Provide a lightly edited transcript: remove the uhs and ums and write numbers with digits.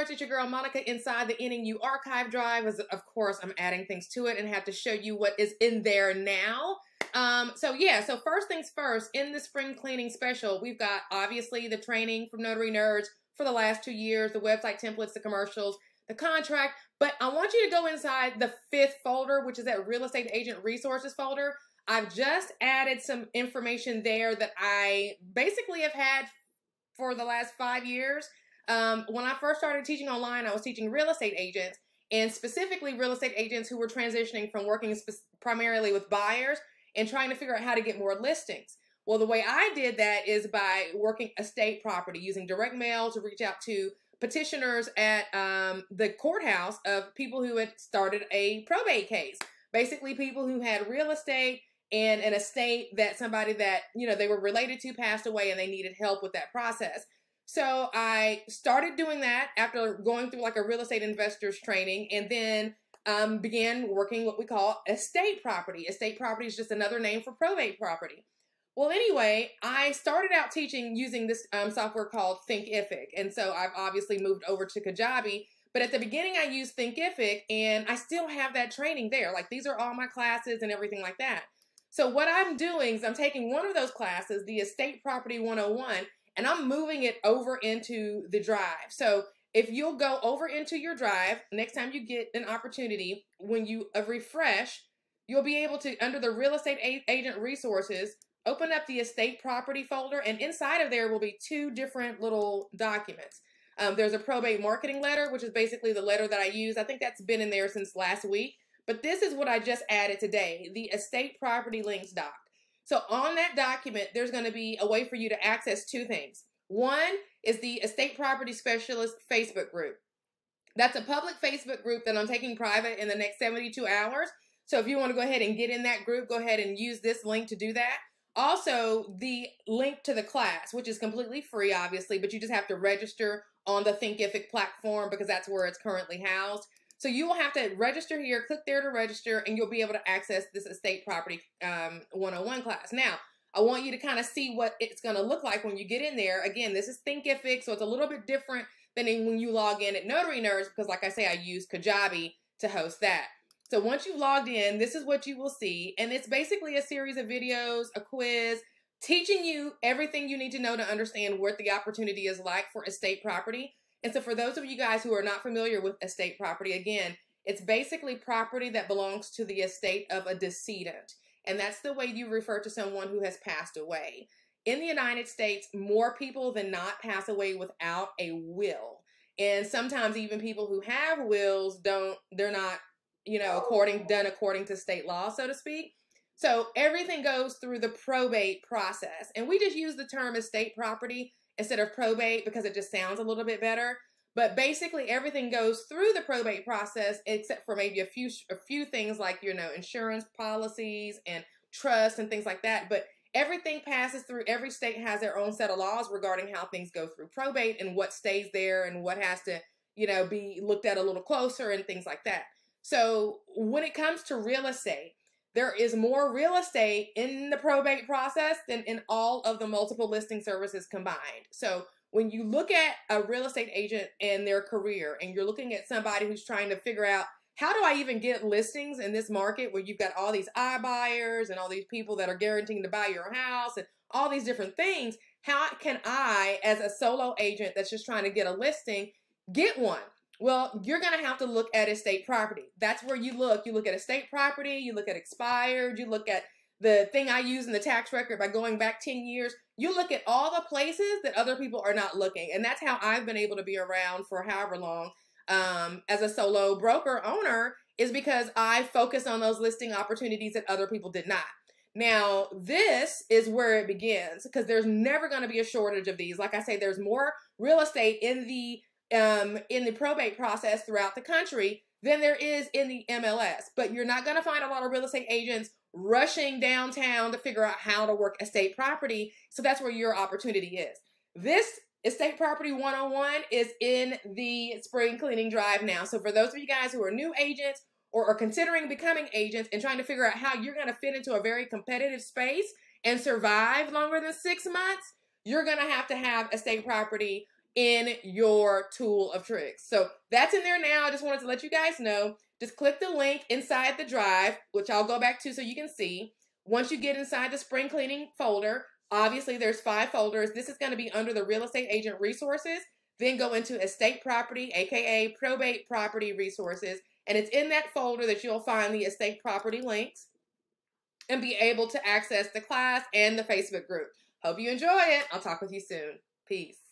Nerds. It's your girl Monica inside the NNU archive drive. As of course, I'm adding things to it and have to show you what is in there now. So first things first, in the spring cleaning special, we've got obviously the training from Notary Nerds for the last 2 years, the website templates, the commercials, the contract. But I want you to go inside the 5th folder, which is that real estate agent resources folder. I've just added some information there that I basically have had for the last 5 years. When I first started teaching online, I was teaching real estate agents, and specifically real estate agents who were transitioning from working primarily with buyers and trying to figure out how to get more listings. Well, the way I did that is by working estate property, using direct mail to reach out to petitioners at the courthouse of people who had started a probate case. Basically, people who had real estate and an estate that somebody that, you know, they were related to passed away and they needed help with that process. So I started doing that after going through like a real estate investors training, and then began working what we call estate property. Estate property is just another name for probate property. Well, anyway, I started out teaching using this software called Thinkific. And so I've obviously moved over to Kajabi. But at the beginning, I used Thinkific, and I still have that training there. Like, these are all my classes and everything like that. So what I'm doing is I'm taking one of those classes, the Estate Property 101, and I'm moving it over into the drive. So if you'll go over into your drive, next time you get an opportunity, when you refresh, you'll be able to, under the real estate agent resources, open up the estate property folder, and inside of there will be 2 different little documents. There's a probate marketing letter, which is basically the letter that I use. I think that's been in there since last week. But this is what I just added today, the estate property links doc. So on that document, there's going to be a way for you to access 2 things. One is the Estate Property Specialist Facebook group. That's a public Facebook group that I'm taking private in the next 72 hours. So if you want to go ahead and get in that group, go ahead and use this link to do that. Also, the link to the class, which is completely free, obviously, but you just have to register on the Thinkific platform because that's where it's currently housed. So you will have to register here, click there to register, and you'll be able to access this Estate Property 101 class. Now, I want you to kind of see what it's going to look like when you get in there. Again, this is Thinkific, so it's a little bit different than when you log in at Notary Nerds because, like I say, I use Kajabi to host that. So once you've logged in, this is what you will see, and it's basically a series of videos, a quiz, teaching you everything you need to know to understand what the opportunity is like for estate property. And so for those of you guys who are not familiar with estate property, again, it's basically property that belongs to the estate of a decedent. And that's the way you refer to someone who has passed away. In the United States, more people than not pass away without a will. And sometimes even people who have wills they're not, you know, done according to state law, so to speak. So everything goes through the probate process. And we just use the term estate property instead of probate because it just sounds a little bit better. But basically everything goes through the probate process except for maybe a few things like, you know, insurance policies and trust and things like that. But everything passes through. Every state has their own set of laws regarding how things go through probate and what stays there and what has to, you know, be looked at a little closer and things like that. So when it comes to real estate, there is more real estate in the probate process than in all of the multiple listing services combined. So when you look at a real estate agent and their career, and you're looking at somebody who's trying to figure out, how do I even get listings in this market where you've got all these iBuyers and all these people that are guaranteeing to buy your house and all these different things, how can I, as a solo agent that's just trying to get a listing, get one? Well, you're going to have to look at estate property. That's where you look. You look at estate property, you look at expired, you look at the thing I use in the tax record by going back 10 years. You look at all the places that other people are not looking. And that's how I've been able to be around for however long as a solo broker owner, is because I focus on those listing opportunities that other people did not. Now, this is where it begins because there's never going to be a shortage of these. Like I say, there's more real estate in the probate process throughout the country than there is in the MLS. But you're not going to find a lot of real estate agents rushing downtown to figure out how to work estate property. So that's where your opportunity is. This Estate Property 101 is in the spring cleaning drive now. So for those of you guys who are new agents or are considering becoming agents and trying to figure out how you're going to fit into a very competitive space and survive longer than 6 months, you're going to have estate property in your tool of tricks. So that's in there now. I just wanted to let you guys know. Just click the link inside the drive, which I'll go back to so you can see. Once you get inside the spring cleaning folder, obviously there's 5 folders. This is going to be under the real estate agent resources. Then go into estate property, aka probate property resources. And it's in that folder that you'll find the estate property links and be able to access the class and the Facebook group. Hope you enjoy it. I'll talk with you soon. Peace.